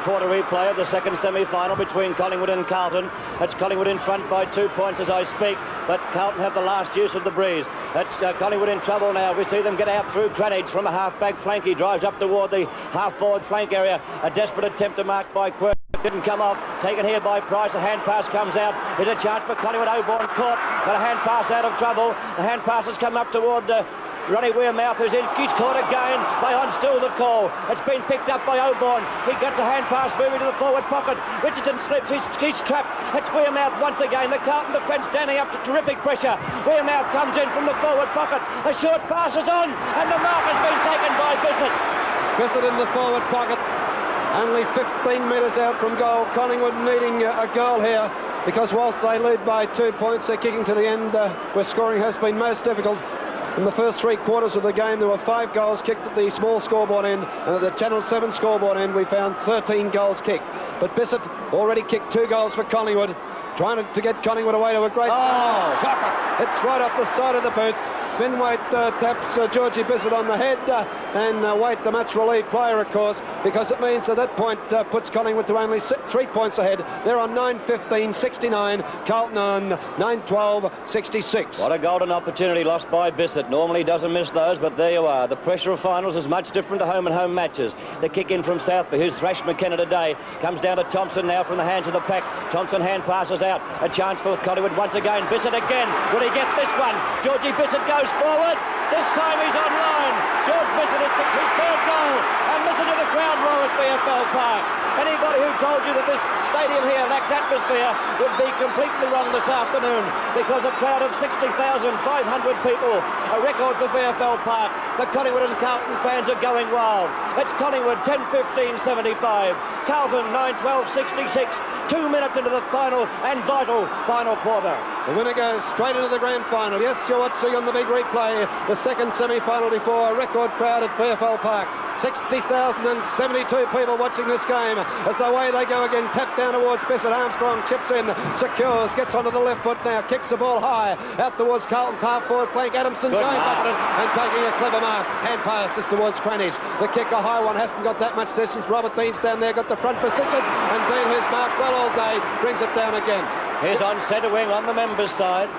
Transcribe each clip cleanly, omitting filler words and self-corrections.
quarter replay of the second semi-final between Collingwood and Carlton. It's Collingwood in front by 2 points as I speak, but Carlton have the last use of the breeze. It's Collingwood in trouble now. We see them get out through Greenwich from a half-back flank. He drives up toward the half-forward flank area. A desperate attempt to mark by Quirk. Didn't come off. Taken here by Price. A hand pass comes out. Here's a chance for Collingwood. Oborn caught. Got a hand pass out of trouble. The hand pass has come up toward Ronnie Wearmouth, he's caught again. Bayonne still the call. It's been picked up by Oborn. He gets a hand pass moving to the forward pocket. Richardson slips. He's trapped. It's Wearmouth once again. The Carlton defence standing up to terrific pressure. Wearmouth comes in from the forward pocket. A short pass is on, and the mark has been taken by Bissett. Bissett in the forward pocket. Only 15 metres out from goal. Collingwood needing a goal here, because whilst they lead by 2 points, they're kicking to the end where scoring has been most difficult. In the first 3 quarters of the game, there were 5 goals kicked at the small scoreboard end, and at the Channel 7 scoreboard end, we found 13 goals kicked. But Bissett already kicked 2 goals for Collingwood, trying to get Collingwood away to a great shocker. It's right off the side of the boot. Ben Waite taps Georgie Bissett on the head, and Waite, the much relieved player, of course, because it means at that point puts Collingwood to only 3 points ahead. They're on 9-15-69, Carlton on 9-12-66. What a golden opportunity lost by Bissett. Normally doesn't miss those, but there you are. The pressure of finals is much different to home and home matches. The kick in from Southby, who's thrashed McKenna today, comes down to Thompson now from the hands of the pack. Thompson hand passes out. A chance for Collingwood once again. Bissett again. Will he get this one? Georgie Bissett goes forward. This time he's on line. George Bissett has kicked his 3rd goal. And listen to the crowd roar at VFL Park. Anybody who told you that this stadium here lacks atmosphere would be completely wrong this afternoon, because a crowd of 60,500 people, a record for VFL Park. The Collingwood and Carlton fans are going wild. It's Collingwood 10-15-75, Carlton 9-12-66, 2 minutes into the final and vital final quarter. The winner goes straight into the grand final. Yes, you're watching on the big replay the second semi-final before a record crowd at VFL Park. 60,072 people watching this game as the way they go again. Tap down towards Bissett. Armstrong chips in, secures, gets onto the left foot now, kicks the ball high out towards Carlton's half-forward flank. Adamson going up and taking a clever mark. Hand pass is towards Greenwich. The kick, a high one, hasn't got that much distance. Robert Dean's down there, got the front position, and Dean, who's marked well all day, brings it down again. Here's on centre wing on the members' side.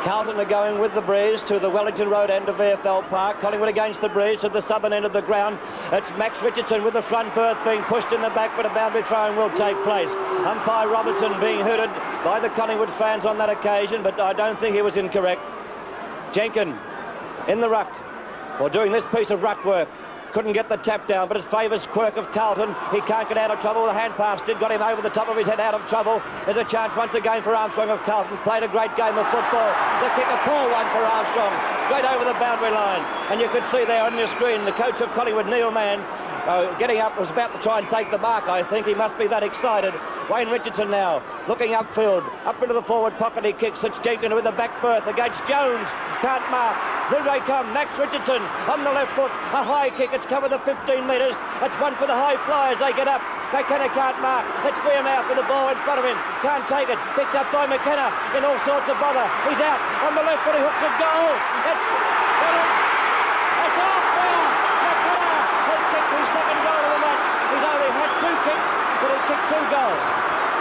Carlton are going with the breeze to the Wellington Road end of VFL Park. Collingwood against the breeze to the southern end of the ground. It's Max Richardson with the front berth being pushed in the back, but a boundary throw-in will take place. Umpire Robertson being hooted by the Collingwood fans on that occasion, but I don't think he was incorrect. Jenkin in the ruck, or doing this piece of ruck work. Couldn't get the tap down, but it favours Quirk of Carlton. He can't get out of trouble. The hand pass did got him over the top of his head out of trouble. There's a chance once again for Armstrong of Carlton. Played a great game of football. The kick, a poor one for Armstrong, straight over the boundary line. And you could see there on your screen the coach of Collingwood, Neil Mann, getting up, was about to try and take the mark, I think. He must be that excited. Wayne Richardson now looking upfield, up into the forward pocket. He kicks. It's Jenkins with the back berth against Jones. Can't mark. Here they come. Max Richardson on the left foot. A high kick. It's covered the 15 metres. It's one for the high flyers. They get up. McKenna can't mark. It's Wearmouth with the ball in front of him. Can't take it. Picked up by McKenna in all sorts of bother. He's out on the left foot. He hooks a goal. It's off now. McKenna has kicked his 2nd goal of the match. He's only had 2 kicks, but he's kicked 2 goals.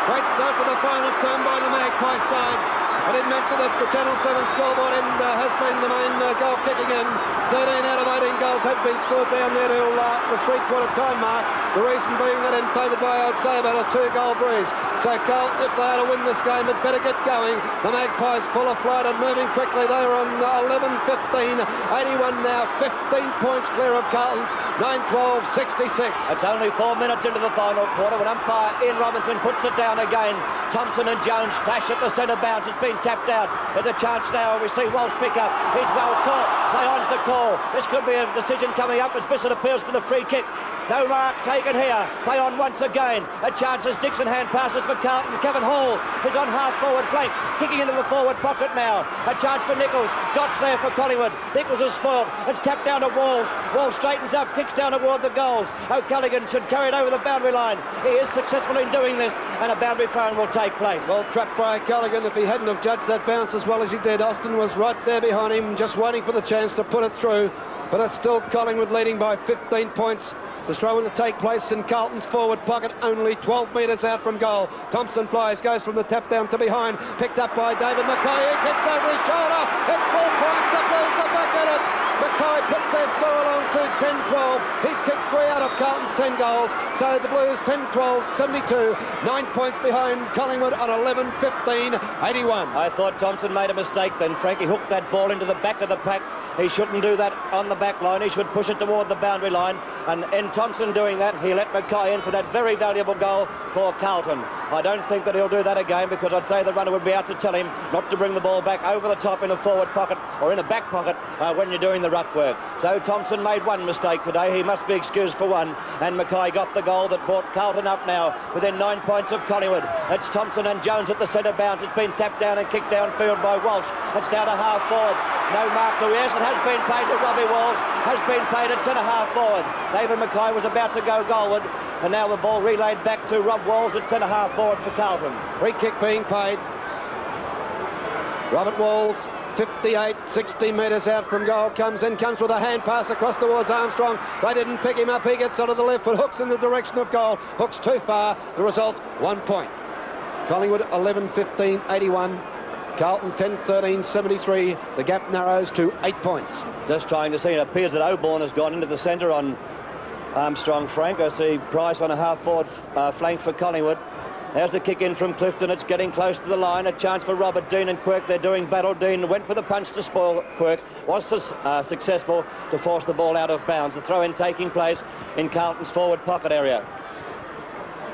Great start to the final term by the Magpie side. I did mention that the Channel 7 scoreboard end has been the main goal kicking end. 13 out of 18 goals had been scored down there till the 3-quarter time mark. The reason being that in favoured by, I'd say, about a 2-goal breeze. So Carlton, if they are to win this game, had better get going. The Magpies full of flight and moving quickly. They are on 11-15, 81 now, 15 points clear of Carlton's 9-12-66. It's only 4 minutes into the final quarter when umpire Ian Robinson puts it down again. Thompson and Jones clash at the centre bounce. It's been tapped out. There's a chance now. We see Walsh pick up. He's well caught. Bayonne's the call. This could be a decision coming up as Bissett appeals for the free kick. No mark taken here. Bayonne once again. A chance as Dixon hand passes for Carlton. Kevin Hall is on half-forward flank, kicking into the forward pocket now. A chance for Nichols. Dots there for Collingwood. Nichols is spoiled. It's tapped down to Walls. Walls straightens up, kicks down toward the goals. O'Callaghan should carry it over the boundary line. He is successful in doing this, and a boundary throw-in will take place. Well trapped by O'Callaghan. If he hadn't have judged that bounce as well as he did, Austin was right there behind him, just waiting for the chance to put it through. But it's still Collingwood leading by 15 points The throw-in to take place in Carlton's forward pocket, only 12 metres out from goal. Thompson flies, goes from the tap down to behind, picked up by David Mackay. He kicks over his shoulder. It's full points. The Blues are back in it. Mackay puts their score along to 10-12. He's kicked 3 out of Carlton's 10 goals. So the Blues 10-12, 72. 9 points behind Collingwood on 11-15, 81. I thought Thompson made a mistake then, Frank. He hooked that ball into the back of the pack. He shouldn't do that on the back line. He should push it toward the boundary line. And in Thompson doing that, he let Mackay in for that very valuable goal for Carlton. I don't think that he'll do that again, because I'd say the runner would be out to tell him not to bring the ball back over the top in a forward pocket or in a back pocket when you're doing the ruck work. So Thompson made one mistake today. He must be excused for one. And Mackay got the goal that brought Carlton up now within 9 points of Collingwood. It's Thompson and Jones at the centre bounce. It's been tapped down and kicked downfield by Walsh. It's down to half forward. No mark to yes. It has been played to Robbie Walsh. Has been played at centre half forward. David Mackay was about to go goalward. And now the ball relayed back to Rob Walsh at centre half forward for Carlton. Free kick being paid. Robert Walls, 58, 60 metres out from goal, comes with a hand pass across towards Armstrong. They didn't pick him up. He gets onto the left foot, hooks in the direction of goal. Hooks too far. The result, 1 point. Collingwood 11-15, 81. Carlton 10-13, 73. The gap narrows to 8 points. Just trying to see. It appears that Oborne has gone into the centre on Armstrong, Frank. I see Price on a half-forward flank for Collingwood. There's the kick in from Clifton. It's getting close to the line. A chance for Robert Dean and Quirk. They're doing battle. Dean went for the punch to spoil Quirk. Was successful to force the ball out of bounds. The throw-in taking place in Carlton's forward pocket area.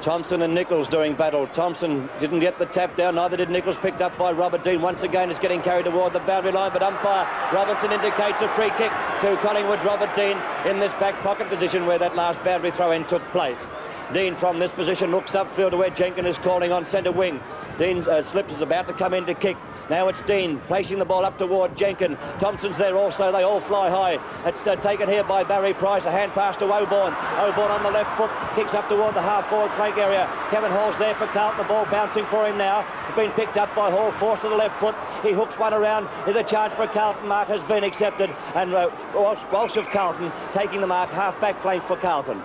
Thompson and Nichols doing battle. Thompson didn't get the tap down, neither did Nichols, picked up by Robert Dean. Once again is getting carried toward the boundary line, but umpire Robinson indicates a free kick to Collingwood's Robert Dean in this back pocket position where that last boundary throw-in took place. Dean from this position looks upfield to where Jenkins is calling on centre wing. Dean's slips is about to come in to kick. Now it's Dean placing the ball up toward Jenkins. Thompson's there also. They all fly high. It's taken here by Barry Price. A hand pass to Oborne. Oborne on the left foot kicks up toward the half-forward flank area. Kevin Hall's there for Carlton. The ball bouncing for him now. It's been picked up by Hall. Forced to the left foot. He hooks one around. There's a charge for Carlton. Mark has been accepted. And Walsh of Carlton taking the mark. Half-back flank for Carlton.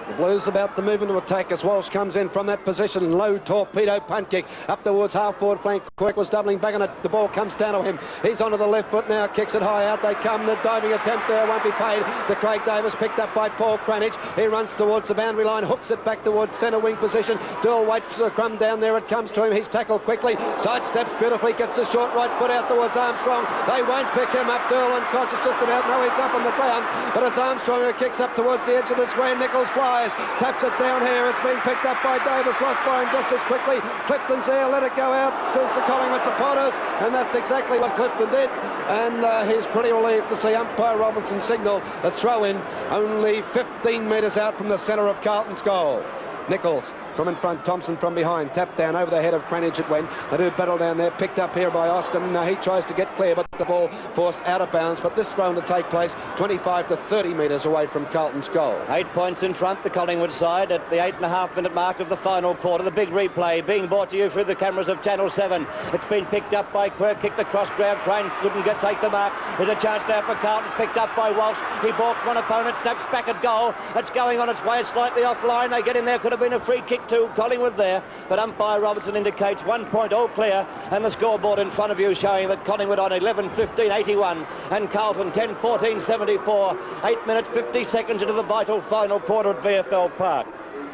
The Blues about to move into attack as Walsh comes in from that position. Low torpedo punt kick up towards half-forward flank. Quirk was doubling back on it. The ball comes down to him. He's onto the left foot now. Kicks it high out. They come. The diving attempt there won't be paid. The Craig Davis picked up by Paul Cranage. He runs towards the boundary line. Hooks it back towards centre wing position. Doyle waits for the crumb down there. It comes to him. He's tackled quickly. Sidesteps beautifully. Gets the short right foot out towards Armstrong. They won't pick him up. Doyle unconscious just about. No, he's up on the ground. But it's Armstrong who kicks up towards the edge of the square. Nichols flies. Taps it down here. It's been picked up by Davis, lost by him just as quickly. Clifton's there, let it go out, says the Collingwood supporters, and that's exactly what Clifton did. And he's pretty relieved to see umpire Robinson signal a throw-in only 15 metres out from the centre of Carlton's goal. Nichols from in front, Thompson from behind, tapped down over the head of Cranage it went. They do battle down there, picked up here by Austin. He tries to get clear, but the ball forced out of bounds. But this throw to take place 25 to 30 metres away from Carlton's goal. 8 points in front, the Collingwood side at the 8.5-minute mark of the final quarter. The big replay being brought to you through the cameras of Channel 7. It's been picked up by Quirk, kicked across ground. Crane couldn't take the mark. There's a chance now for Carlton. It's picked up by Walsh. He balks one opponent, snaps back at goal. It's going on its way, slightly offline. They get in there. Could have been a free kick to Collingwood there, but umpire Robertson indicates 1 point all clear, and the scoreboard in front of you showing that Collingwood on 11-15-81 and Carlton 10-14-74. 8 minutes 50 seconds into the vital final quarter at VFL Park.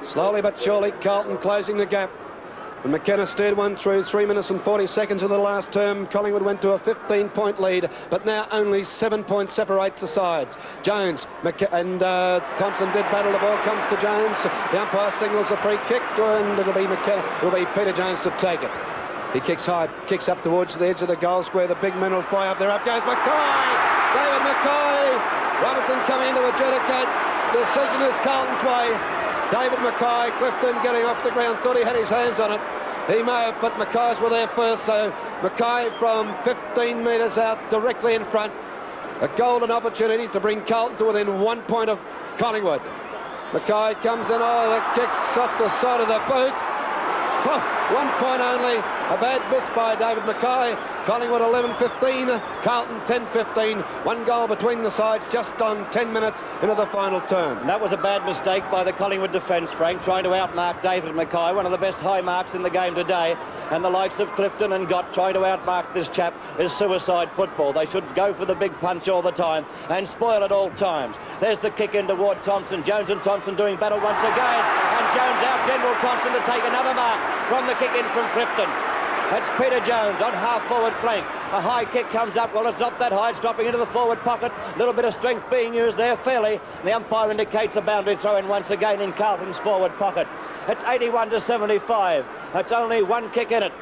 Slowly but surely Carlton closing the gap. And McKenna steered one through 3 minutes and 40 seconds of the last term. Collingwood went to a 15-point lead, but now only 7 points separates the sides. Jones and Thompson did battle. The ball comes to Jones. The umpire signals a free kick, and it'll be McKenna. It'll be Peter Jones to take it. He kicks high, kicks up towards the edge of the goal square. The big men will fly up there. Up goes Mackay. David Mackay. Robinson coming to adjudicate. The decision is Carlton's way. David Mackay, Clifton getting off the ground, thought he had his hands on it. He may have, but Mackay's were there first, so Mackay from 15 metres out, directly in front. A golden opportunity to bring Carlton to within 1 point of Collingwood. Mackay comes in, the kick's off the side of the boot. 1 point only, a bad miss by David Mackay. Collingwood 11-15, Carlton 10-15. 1 goal between the sides just on 10 minutes into the final term. That was a bad mistake by the Collingwood defence, Frank, trying to outmark David Mackay, one of the best high marks in the game today. And the likes of Clifton and Gott trying to outmark this chap is suicide football. They should go for the big punch all the time and spoil at all times. There's the kick in toward Thompson. Jones and Thompson doing battle once again. And Jones out-general Thompson to take another mark from the kick in from Clifton. That's Peter Jones on half-forward flank. A high kick comes up. Well, it's not that high. It's dropping into the forward pocket. A little bit of strength being used there fairly. The umpire indicates a boundary throw-in once again in Carlton's forward pocket. It's 81-75. It's only 1 kick in it.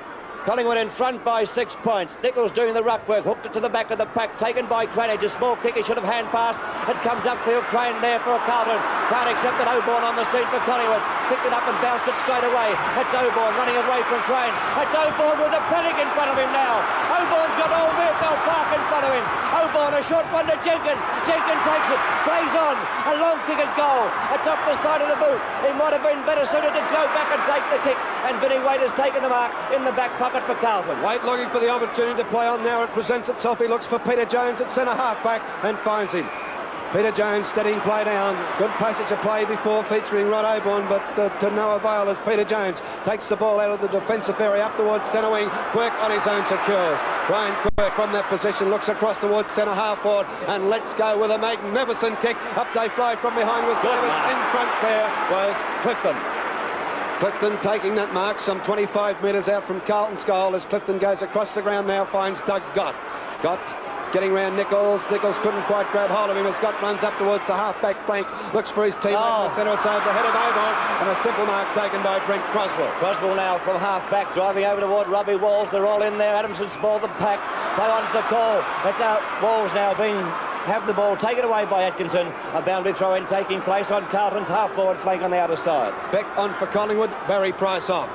Collingwood in front by 6 points. Nichols doing the ruck work, hooked it to the back of the pack, taken by Cranage. A small kick, he should have hand passed. It comes upfield, Crane there for Carlton. Can't accept it. Oborn on the scene for Collingwood. Picked it up and bounced it straight away. It's Oborn running away from Crane. It's Oborn with a paddock in front of him now. Oborn's got Old Vehicle Park in front of him. Oborn, a short one to Jenkins. Jenkins takes it, plays on. A long kick at goal. It's off the side of the boot. He might have been better suited to go back and take the kick. And Vinnie Wade has taken the mark in the back pocket for Carlton. Wade looking for the opportunity to play on now. It presents itself. He looks for Peter Jones at centre half-back and finds him. Peter Jones steadying play down. Good passage of play before featuring Rod Oborn, but to no avail as Peter Jones takes the ball out of the defensive area up towards centre wing. Quirk on his own secures. Brian Quirk from that position looks across towards centre half forward and lets go with a magnificent kick. Up they fly from behind was Davis. In front there was Clifton. Clifton taking that mark some 25 metres out from Carlton's goal as Clifton goes across the ground now, finds Doug Gott. Gott getting round Nichols. Nichols couldn't quite grab hold of him as Gott runs up towards the half-back flank, looks for his teammate in the centre side, the head of Oborn, and a simple mark taken by Brent Croswell. Croswell now from half-back, driving over toward Robbie Walls. They're all in there. Adamson spoiled the pack. Play on's the call. It's out. Walls now have the ball taken away by Atkinson. A boundary throw-in taking place on Carlton's half-forward flank on the outer side. Beck on for Collingwood, Barry Price off.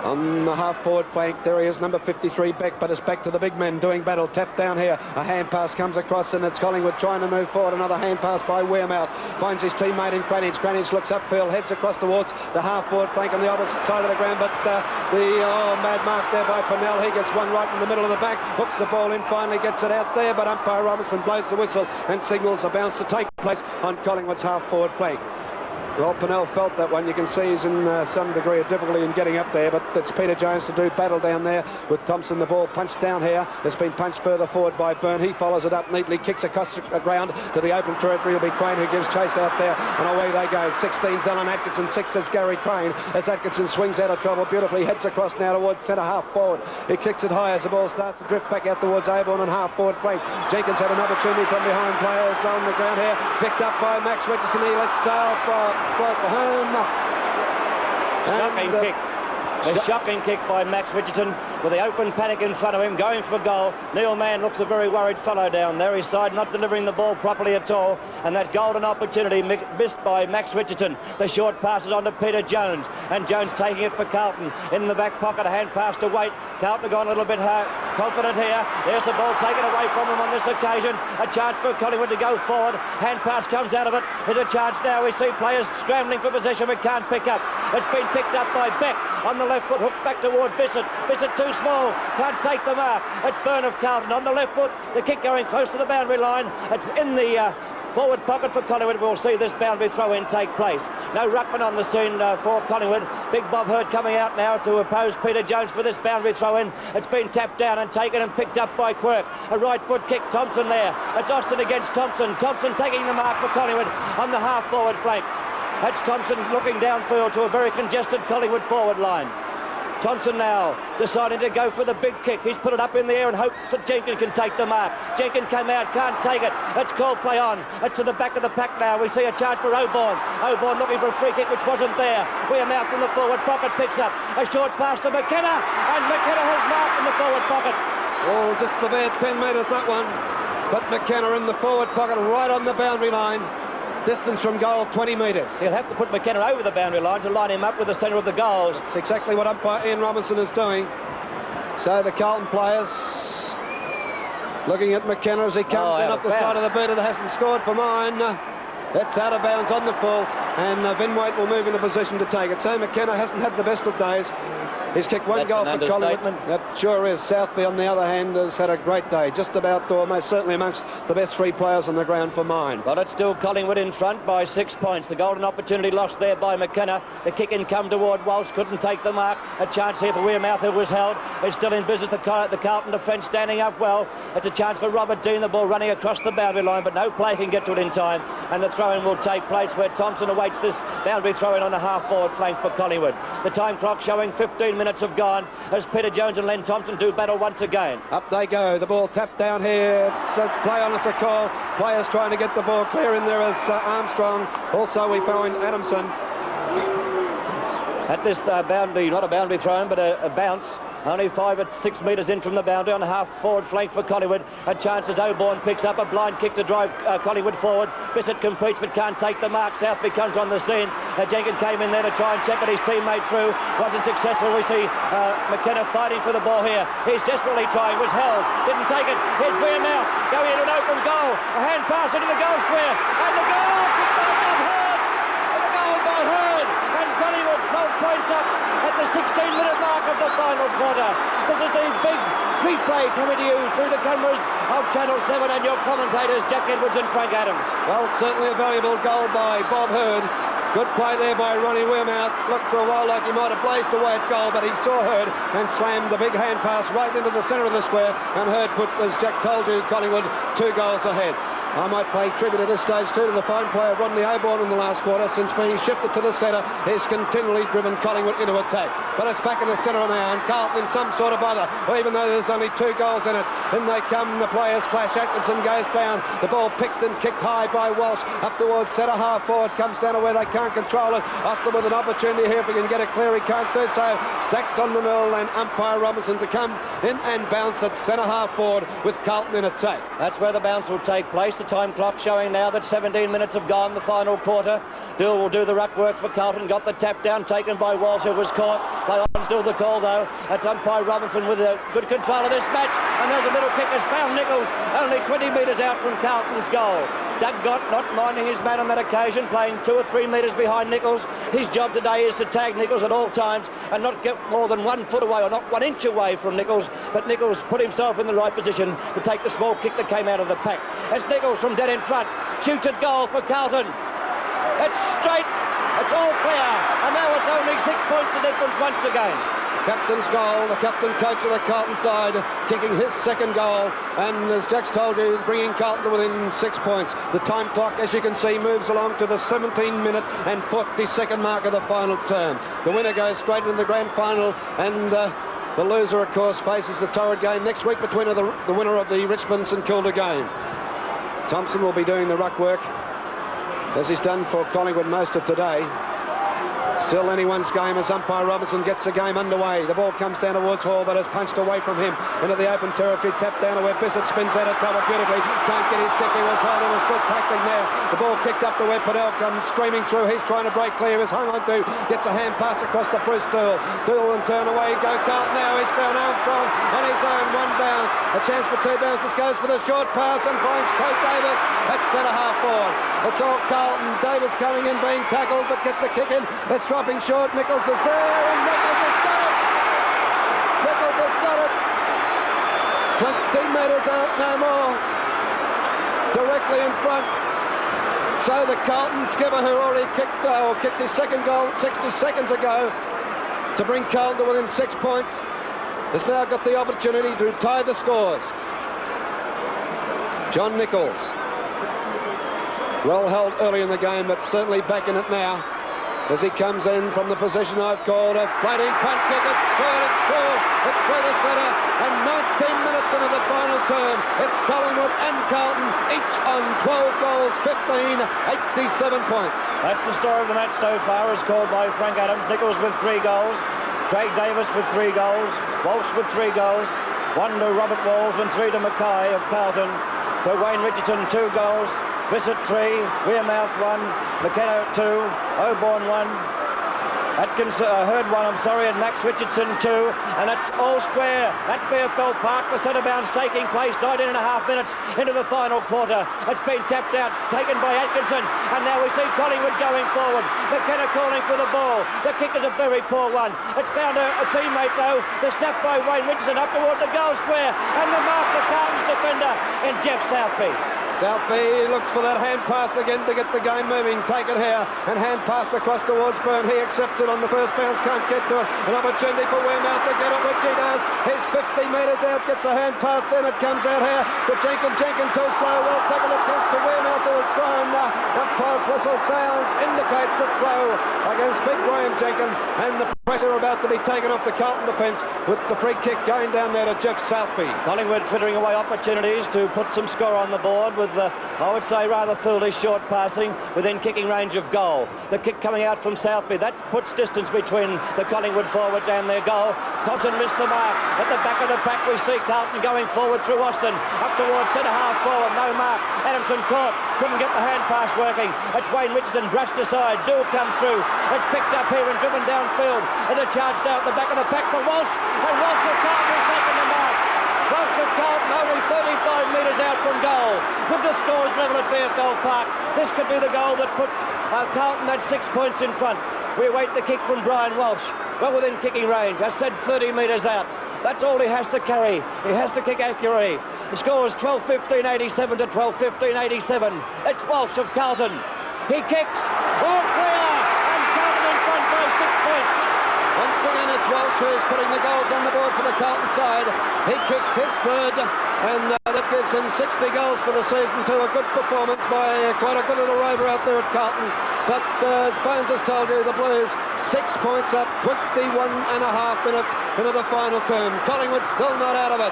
On the half-forward flank, there he is, number 53, Beck, but it's back to the big men doing battle. Tap down here, a hand pass comes across, and it's Collingwood trying to move forward. Another hand pass by Wearmouth, finds his teammate in Cranage. Cranage looks upfield, heads across towards the half-forward flank on the opposite side of the ground, but mad mark there by Purnell. He gets one right in the middle of the back, hooks the ball in, finally gets it out there, but umpire Robinson blows the whistle and signals a bounce to take place on Collingwood's half-forward flank. Well, Purnell felt that one. You can see he's in some degree of difficulty in getting up there, but it's Peter Jones to do battle down there with Thompson. The ball punched down here. It's been punched further forward by Byrne. He follows it up neatly, kicks across the ground to the open territory. It'll be Crane who gives chase out there, and away they go. 16's Alan Atkinson, 6 is Gary Crane. As Atkinson swings out of trouble beautifully, heads across now towards centre half forward. He kicks it high as the ball starts to drift back out towards Oborn and half forward flank. Jenkins had an opportunity from behind players on the ground here, picked up by Max Richardson. He lets sail for home. Shocking kick. A shocking kick by Max Richardson with the open paddock in front of him, going for goal. Neil Mann looks a very worried fellow down there. His side not delivering the ball properly at all, and that golden opportunity missed by Max Richardson. The short passes on to Peter Jones, and Jones taking it for Carlton. In the back pocket, a hand pass to Waite. Carlton gone a little bit confident here. There's the ball taken away from him on this occasion. A chance for Collingwood to go forward. Hand pass comes out of it. There's a chance now. We see players scrambling for possession but can't pick up. It's been picked up by Beck on the left foot, hooks back toward Bissett. Bissett too small, can't take the mark. It's Byrne of Carlton on the left foot. The kick going close to the boundary line. It's in the forward pocket for Collingwood. We'll see this boundary throw-in take place. No ruckman on the scene for Collingwood. Big Bob Hurt coming out now to oppose Peter Jones for this boundary throw-in. It's been tapped down and taken and picked up by Quirk. A right foot kick, Thompson there. It's Austin against Thompson. Thompson taking the mark for Collingwood on the half-forward flank. That's Thompson looking downfield to a very congested Collingwood forward line. Thompson now deciding to go for the big kick. He's put it up in the air and hopes that Jenkins can take the mark. Jenkins came out, can't take it. It's called play on. It's to the back of the pack now. We see a charge for Oborn. Oborn looking for a free kick which wasn't there. Wearmouth from the forward pocket picks up a short pass to McKenna, and McKenna has marked in the forward pocket. Oh, just the bare 10 metres that one. But McKenna in the forward pocket right on the boundary line. Distance from goal 20 metres. He'll have to put McKenna over the boundary line to line him up with the centre of the goals. That's exactly what umpire Ian Robinson is doing. So the Carlton players looking at McKenna as he comes in up the side of the boot and hasn't scored for mine. It's out of bounds on the full. and Vinwaite will move into position to take it. So McKenna hasn't had the best of days. He's kicked one goal for Collingwood. That sure is. Southby, on the other hand, has had a great day. Just about, or most certainly amongst the best 3 players on the ground for mine. Well, it's still Collingwood in front by 6 points. The golden opportunity lost there by McKenna. The kick in come toward Walsh, couldn't take the mark. A chance here for Wearmouth, who was held. It's still in business. The Carlton defence standing up well. It's a chance for Robert Dean, the ball running across the boundary line, but no play can get to it in time. And the throw-in will take place where Thompson awaits this boundary throw-in on the half-forward flank for Collingwood. The time clock showing 15 minutes have gone as Peter Jones and Len Thompson do battle once again. Up they go. The ball tapped down here. It's a play on us a call. Players trying to get the ball clear in there as Armstrong. Also we find Adamson. At this boundary, not a boundary throw-in, but a bounce. Only 5 at 6 metres in from the boundary on the half-forward flank for Collingwood. A chance as O'Born picks up a blind kick to drive Collingwood forward. Bissett competes but can't take the mark. Southby comes on the scene. Jenkins came in there to try and shepherd his teammate through. Wasn't successful. We see McKenna fighting for the ball here. He's desperately trying. Was held. Didn't take it. Here's Wearmouth going into an open goal. A hand pass into the goal square. And the goal! Kicked by Bob Hurd! And the goal by Hurd! And Collingwood 12 points up at the 16-minute mark of the final quarter. This is the big replay coming to you through the cameras of Channel 7 and your commentators Jack Edwards and Frank Adams. Well, certainly a valuable goal by Bob Hurd. Good play there by Ronnie Wearmouth. Looked for a while like he might have blazed away at goal, but he saw Hurd and slammed the big hand pass right into the centre of the square, and Hurd put, as Jack told you, Collingwood 2 goals ahead. I might pay tribute at this stage too to the fine player Rodney O'Born in the last quarter. Since being shifted to the centre, he's continually driven Collingwood into attack. But it's back in the centre now, and Carlton in some sort of bother. Well, even though there's only 2 goals in it, in they come, the players clash. Atkinson goes down. The ball picked and kicked high by Walsh up towards centre half forward. Comes down to where they can't control it. Austin with an opportunity here if he can get it clear. He can't do so. Stacks on the mill, and umpire Robinson to come in and bounce at centre half forward with Carlton in attack. That's where the bounce will take place. The time clock showing now that 17 minutes have gone, the final quarter. Dill will do the ruck work for Carlton. Got the tap down taken by Walsh, who was caught. Play on still the call though. That's umpire Robinson with a good control of this match. And there's a little kick has found Nichols, only 20 metres out from Carlton's goal. Doug Gott not minding his man on that occasion, playing 2 or 3 metres behind Nichols. His job today is to tag Nichols at all times and not get more than 1 foot away or not 1 inch away from Nichols. But Nichols put himself in the right position to take the small kick that came out of the pack. It's Nichols from dead in front, shoots at goal for Carlton. It's straight, it's all clear, and now it's only 6 points of difference once again. Captain's goal, the captain coach of the Carlton side, kicking his 2nd goal, and as Jack's told you, bringing Carlton to within 6 points. The time clock, as you can see, moves along to the 17-minute and 42nd mark of the final term. The winner goes straight into the grand final, and the loser, of course, faces the Torrid game next week between the winner of the Richmond St Kilda game. Thompson will be doing the ruck work, as he's done for Collingwood most of today. Still anyone's game as umpire Robinson gets the game underway. The ball comes down towards Hall, but is punched away from him into the open territory. Tapped down to where Bissett spins out of trouble beautifully. Can't get his kick. He was held and was still tackling there. The ball kicked up to where Padel comes streaming through. He's trying to break clear. He's hung on to. Gets a hand pass across to Bruce Doyle. Doyle and turn away. Go Carlton now. He's found Armstrong on his own. 1 bounce. A chance for 2 bounces. Goes for the short pass and finds Craig Davis at centre half forward. It's all Carlton. Davis coming in, being tackled, but gets a kick in. It's dropping short. Nichols is there, and Nichols has got it. Nichols has got it. 20 metres out, no more. Directly in front. So the Carlton skipper, who already kicked his 2nd goal 60 seconds ago to bring Carlton to within 6 points, has now got the opportunity to tie the scores. John Nichols, well held early in the game, but certainly back in it now as he comes in from the position I've called. A floating punt kick. It's scored. It's through. It's through the centre. And 19 minutes into the final term, it's Collingwood and Carlton, each on 12 goals, 15, 87 points. That's the story of the match so far, as called by Frank Adams. Nichols with 3 goals. Craig Davis with 3 goals. Walsh with 3 goals. 1 to Robert Walls and 3 to Mackay of Carlton. To Wayne Richardson, 2 goals. Bissett 3, Wearmouth 1, McKenna 2, O'Born 1, Atkins heard one, I'm sorry, and Max Richardson two, and it's all square at Fairfield Park. The centre bounce taking place, 19 and a half minutes into the final quarter. It's been tapped out, taken by Atkinson, and now we see Collingwood going forward. McKenna calling for the ball. The kick is a very poor one. It's found a teammate though. The snap by Wayne Richardson up toward the goal square, and the mark the Carlton's defender in Jeff Southby. Southby looks for that hand pass again to get the game moving. Take it here, and hand passed across towards Byrne. He accepts it on the first bounce, can't get to it. An opportunity for Wearmouth to get it, which he does. He's 50 metres out, gets a hand pass in. It comes out here to Jenkins. Jenkins too slow. Well taken. It comes to Wearmouth, who is thrown. The pass whistle sounds, indicates a throw against big Graham Jenkins, and the pressure about to be taken off the Carlton defence with the free kick going down there to Jeff Southby. Collingwood frittering away opportunities to put some score on the board with, I would say, rather foolish short passing within kicking range of goal. The kick coming out from Southby, that puts distance between the Collingwood forwards and their goal. Thompson missed the mark. At the back of the pack we see Carlton going forward through Austin, up towards centre half forward, no mark. Adamson caught, couldn't get the hand pass working. It's Wayne Richardson brushed aside, Dool comes through. It's picked up here and driven downfield. And the charge now at the back of the pack for Walsh, and Walsh of Carlton has taken the mark. Walsh of Carlton only 35 metres out from goal. With the scores level at Fairfield Park, this could be the goal that puts Carlton at 6 points in front. We await the kick from Brian Walsh, well within kicking range. I said 30 metres out. That's all he has to carry. He has to kick accurately. The score is 12-15-87 to 12-15-87. It's Walsh of Carlton. He kicks, all clear, and Carlton in front by 6 points. Once again, it's Walsh who is putting the goals on the board for the Carlton side. He kicks his third, and that gives him 60 goals for the season too. A good performance by quite a good little rover out there at Carlton. But as Bones has told you, the Blues 6 points up, 21 and a half minutes into the final term. Collingwood still not out of it.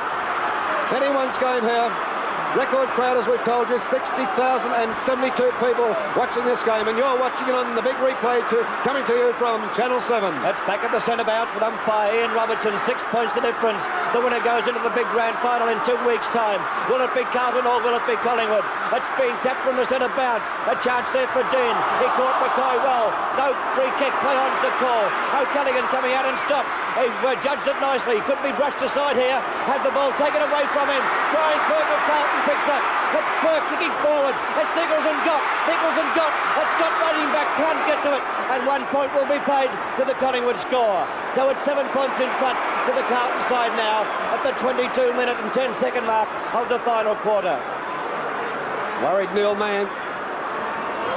Anyone's game here. Record crowd, as we've told you, 60,072 people watching this game, and you're watching it on the big replay coming to you from Channel 7. That's back at the centre bounce with umpire Ian Robertson. 6 points the difference. The winner goes into the big grand final in 2 weeks' time. Will it be Carlton or will it be Collingwood? It's being tapped from the centre bounce. A chance there for Dean. He caught McCoy well. No free kick. Play on's the call. O'Callaghan coming out and stopped. He judged it nicely. Couldn't be brushed aside here. Had the ball taken away from him. Brian Burke of Carlton picks up. It's Burke kicking forward. It's Nichols and Gott. Nichols and Gott. It's Gott running back. Can't get to it. And 1 point will be paid to the Collingwood score. So it's 7 points in front to the Carlton side now at the 22-minute and 10-second mark of the final quarter. Worried Neil Mann.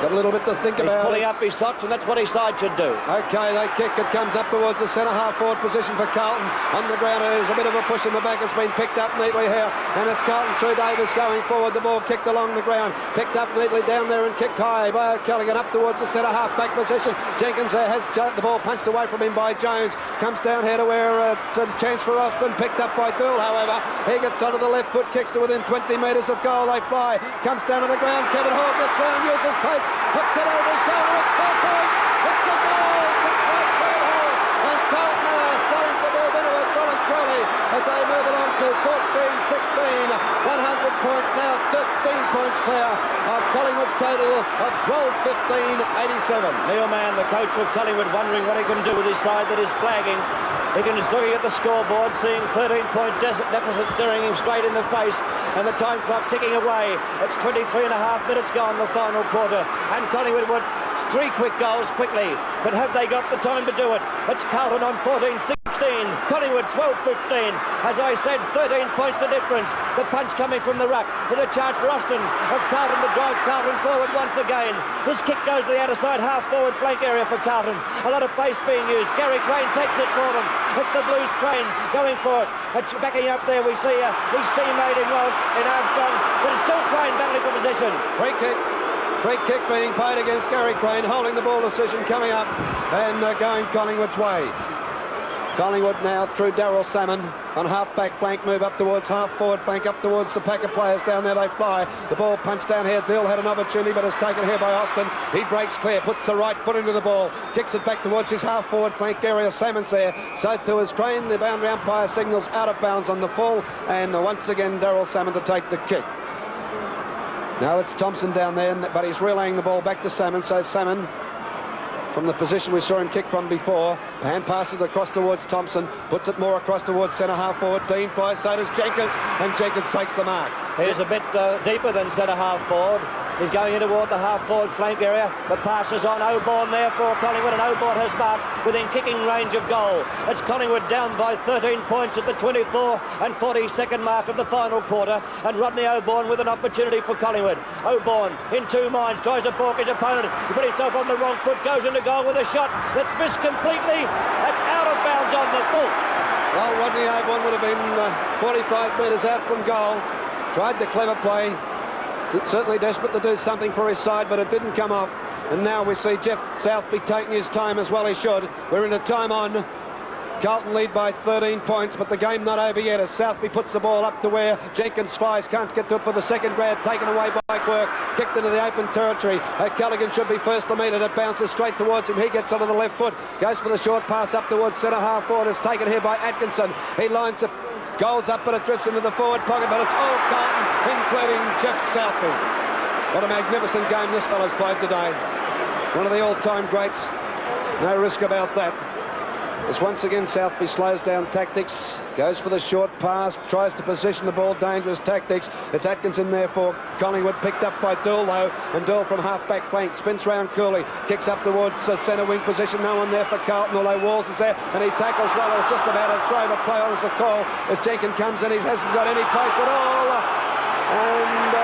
Got a little bit to think about. He's pulling up his socks, and that's what his side should do. Okay, they kick. It comes up towards the centre half forward position for Carlton. On the ground, there's a bit of a push in the back. It's been picked up neatly here, and it's Carlton through Davis going forward. The ball kicked along the ground, picked up neatly down there and kicked high by O'Callaghan up towards the centre half back position. Jenkins has the ball punched away from him by Jones. Comes down here to where it's a chance for Austin, picked up by Dool. However, he gets onto the left foot, kicks to within 20 metres of goal. They fly, comes down to the ground. Kevin Hall gets round, uses pace, hooks it over his shoulder. It's 4 points. It's a goal. Kicked by Kevin Hall, and Carlton are starting to move into it well and truly as they move along to 14-16. 100 points now, 13 points clear of Collingwood's total of 12-15-87. Neil Mann, the coach of Collingwood, wondering what he can do with his side that is flagging. He is looking at the scoreboard, seeing 13-point deficit staring him straight in the face, and the time clock ticking away. It's 23 and a half minutes gone, the final quarter, and Collingwood would 3 quick goals quickly, but have they got the time to do it? It's Carlton on 14-16, Collingwood 12-15. As I said, 13 points the difference. The punch coming from the ruck with a charge for Austin of Carlton to drive Carlton forward once again. His kick goes to the outer side half forward flank area for Carlton. A lot of pace being used. Gary Crane takes it for them. It's the Blues Crane going for it. It's backing up there. We see his teammate in Walsh, in Armstrong, but it's still Crane battling for possession. Free kick. Free kick being paid against Gary Crane, holding the ball decision coming up and going Collingwood's way. Collingwood now through Daryl Salmon on half-back flank, move up towards half-forward flank, up towards the pack of players. Down there they fly. The ball punched down here. Dill had an opportunity, but is taken here by Austin. He breaks clear, puts the right foot into the ball, kicks it back towards his half-forward flank area. Salmon's there. So to his Crane, the boundary umpire signals out of bounds on the full, and once again Daryl Salmon to take the kick. Now it's Thompson down there, but he's relaying the ball back to Salmon, so Salmon from the position we saw him kick from before. Hand passes across towards Thompson, puts it more across towards centre-half forward. Dean flies, so does Jenkins, and Jenkins takes the mark. He's a bit deeper than centre-half forward. He's going in toward the half-forward flank area. The pass is on Oborne there for Collingwood, and Oborne has marked within kicking range of goal. It's Collingwood down by 13 points at the 24 and 42nd mark of the final quarter, and Rodney Oborne with an opportunity for Collingwood. Oborne in two minds, tries to balk his opponent. He put himself on the wrong foot, goes into goal with a shot that's missed completely. That's out of bounds on the full. Well, Rodney Oborne would have been 45 metres out from goal. Tried the clever play. Certainly desperate to do something for his side, but it didn't come off. And now we see Jeff Southby taking his time as well he should. We're into time on. Carlton lead by 13 points, but the game not over yet as Southby puts the ball up to where Jenkins flies, can't get to it for the second grab, taken away by Quirk, kicked into the open territory. O'Callaghan should be first to meet it. It bounces straight towards him. He gets onto the left foot, goes for the short pass up towards centre-half forward. It's taken here by Atkinson. He lines the goals up, but it drifts into the forward pocket, but it's all Carlton, including Jeff Southby. What a magnificent game this fella's played today. One of the all-time greats. No risk about that. As once again Southby slows down tactics, goes for the short pass, tries to position the ball, dangerous tactics. It's Atkinson there for Collingwood, picked up by Dool though, and Dool from half-back flank, spins round Cooley, kicks up towards centre wing position, no one there for Carlton, although Walls is there, and he tackles well. It was just about a throw, but play on as a call as Jenkins comes in. He hasn't got any place at all, and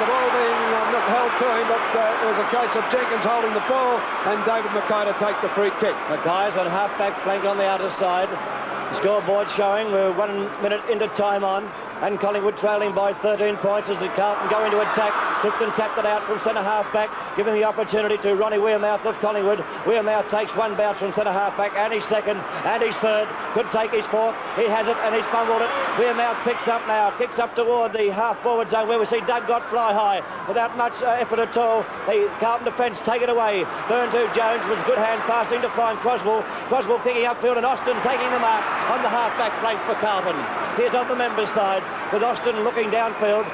the ball being not held to him, but it was a case of Jenkins holding the ball and David Mackay to take the free kick. Mackay's on half-back flank on the outer side. The scoreboard showing we're 1 minute into time on, and Collingwood trailing by 13 points as the Carlton go into attack. Clifton tapped it out from centre-half back, giving the opportunity to Ronnie Wearmouth of Collingwood. Wearmouth takes one bounce from centre-half back, and his second, and his third. Could take his fourth. He has it, and he's fumbled it. Wearmouth picks up now, kicks up toward the half-forward zone where we see Doug Gott fly high without much effort at all. The Carlton defence take it away. Burn to Jones was good hand passing to find Croswell. Croswell kicking upfield, and Austin taking the mark on the half-back flank for Carlton. Here's on the members' side with Austin looking downfield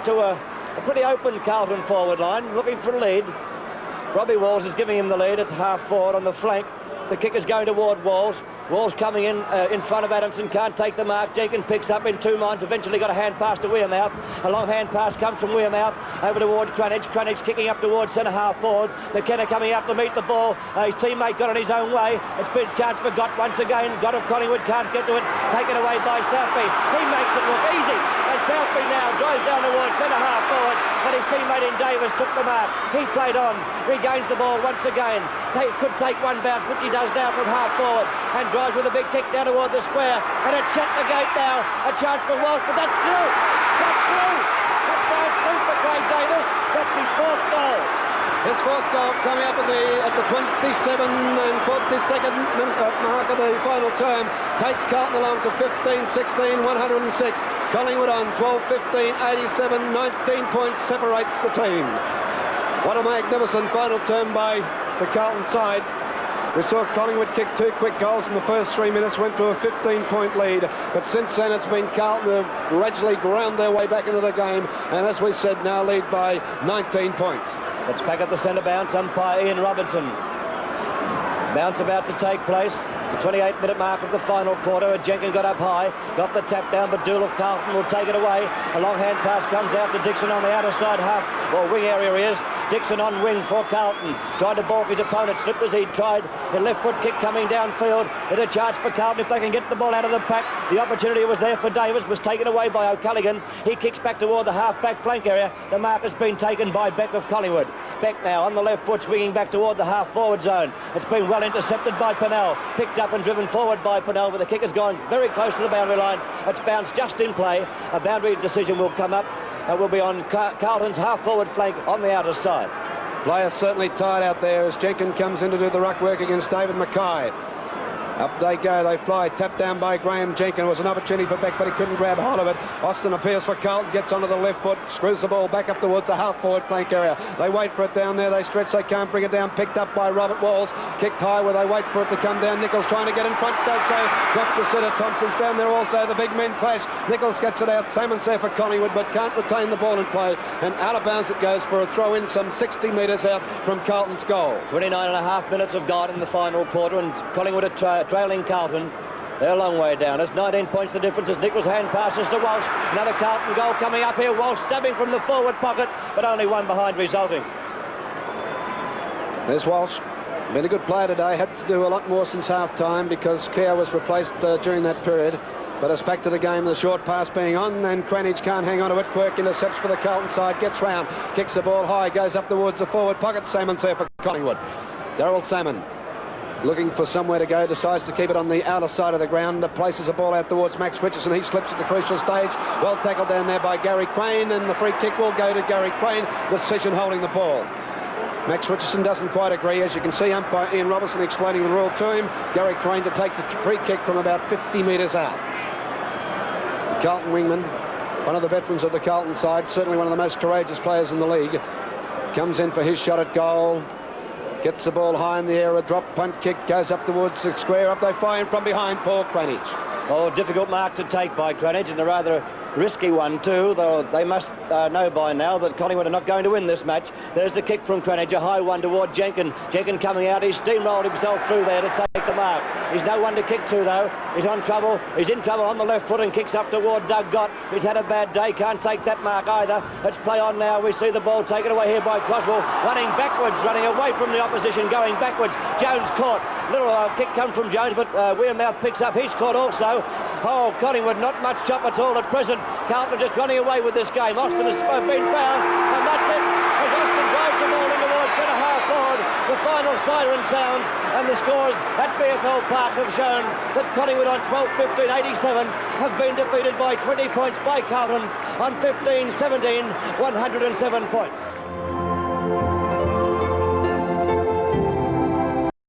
to a pretty open Carlton forward line, looking for a lead. Robbie Walls is giving him the lead at half forward on the flank. The kick is going toward Walls. Walls coming in front of Adamson, can't take the mark. Jenkins picks up in two minds, eventually got a hand pass to Wearmouth. A long hand pass comes from Wearmouth over toward Cranage. Cranage kicking up towards centre-half forward. McKenna coming out to meet the ball. His teammate got on his own way. It's been a chance for Gott once again. Gott of Collingwood can't get to it. Taken away by Southby. He makes it look easy. And Southby now drives down towards centre-half forward. And his teammate in Davis took the mark. He played on, regains the ball once again. He could take one bounce, which he does now from half forward, and drives with a big kick down toward the square, and it's shut the gate now. A chance for Walsh, but that's through. That's through. That bounce through for Craig Davis. That's his fourth goal. His fourth goal coming up at the 27 and 42nd mark of the final term takes Carlton along to 15-16, 106. Collingwood on 12-15, 87, 19 points separates the team. What a magnificent final term by the Carlton side. We saw Collingwood kick two quick goals in the first 3 minutes, went to a 15-point lead. But since then, it's been Carlton who have gradually ground their way back into the game. And as we said, now lead by 19 points. It's back at the centre bounce, umpire Ian Robertson. Bounce about to take place. The 28-minute mark of the final quarter. Jenkins got up high, got the tap down, but Dool of Carlton will take it away. A long hand pass comes out to Dixon on the outer side half, or wing area he is. Dixon on wing for Carlton. Tried to balk his opponent, slipped as he tried. The left foot kick coming downfield. It's a charge for Carlton if they can get the ball out of the pack. The opportunity was there for Davis, was taken away by O'Callaghan. He kicks back toward the half-back flank area. The mark has been taken by Beck of Collingwood. Beck now on the left foot, swinging back toward the half-forward zone. It's been well intercepted by Pennell. Picked up and driven forward by Pennell, but the kick has gone very close to the boundary line. It's bounced just in play. A boundary decision will come up. Will be on Carlton's half-forward flank on the outer side. Player certainly tired out there as Jenkins comes in to do the ruck work against David Mackay. Up they go, they fly, tapped down by Graham Jenkins. Was an opportunity for Beck, but he couldn't grab hold of it. Austin appears for Carlton, gets onto the left foot, screws the ball back up towards the half-forward flank area. They wait for it down there, they stretch, they can't bring it down. Picked up by Robert Walls, kicked high where they wait for it to come down. Nichols trying to get in front, does so. Drops the sitter, Thompson's down there also. The big men clash. Nichols gets it out, Salmon's there for Collingwood, but can't retain the ball in play. And out of bounds it goes for a throw-in some 60 metres out from Carlton's goal. 29.5 minutes have gone in the final quarter, and Collingwood are trailing Carlton. They're a long way down. It's 19 points the difference as Nichols hand passes to Walsh. Another Carlton goal coming up here. Walsh stabbing from the forward pocket, but only one behind resulting. There's Walsh. Been a good player today. Had to do a lot more since half-time because Kerr was replaced during that period. But it's back to the game, the short pass being on, and Cranage can't hang on to it. Quirk intercepts for the Carlton side, gets round, kicks the ball high, goes up towards the forward pocket. Salmon's there for Collingwood. Daryl Salmon looking for somewhere to go, decides to keep it on the outer side of the ground, places a ball out towards Max Richardson. He slips at the crucial stage. Well tackled down there by Gary Crane, and the free kick will go to Gary Crane, the Session holding the ball. Max Richardson doesn't quite agree. As you can see, umpire Ian Robertson explaining the rule to him. Gary Crane to take the free kick from about 50 metres out. The Carlton wingman, one of the veterans of the Carlton side, certainly one of the most courageous players in the league, comes in for his shot at goal. Gets the ball high in the air, a drop punt kick, goes up towards the square. Up they fire in from behind, Paul Cranage. Oh, difficult mark to take by Cranage, and a rather risky one too, though they must know by now that Collingwood are not going to win this match. There's the kick from Cranage, a high one toward Jenkins. Jenkins coming out, he's steamrolled himself through there to take the mark. He's no one to kick to though. He's in trouble on the left foot and kicks up toward Doug Gott. He's had a bad day, can't take that mark either. Let's play on now. We see the ball taken away here by Croswell, running backwards, running away from the opposition, going backwards. Jones caught. Little kick comes from Jones, but Wearmouth picks up. He's caught also. Oh, Collingwood not much chop at all at present. Carlton just running away with this game. Austin has been found, and that's it. As Austin drives the ball in towards centre half forward, the final siren sounds, and the scores at VFL Park have shown that Collingwood on 12-15-87 have been defeated by 20 points by Carlton on 15-17, 107 points.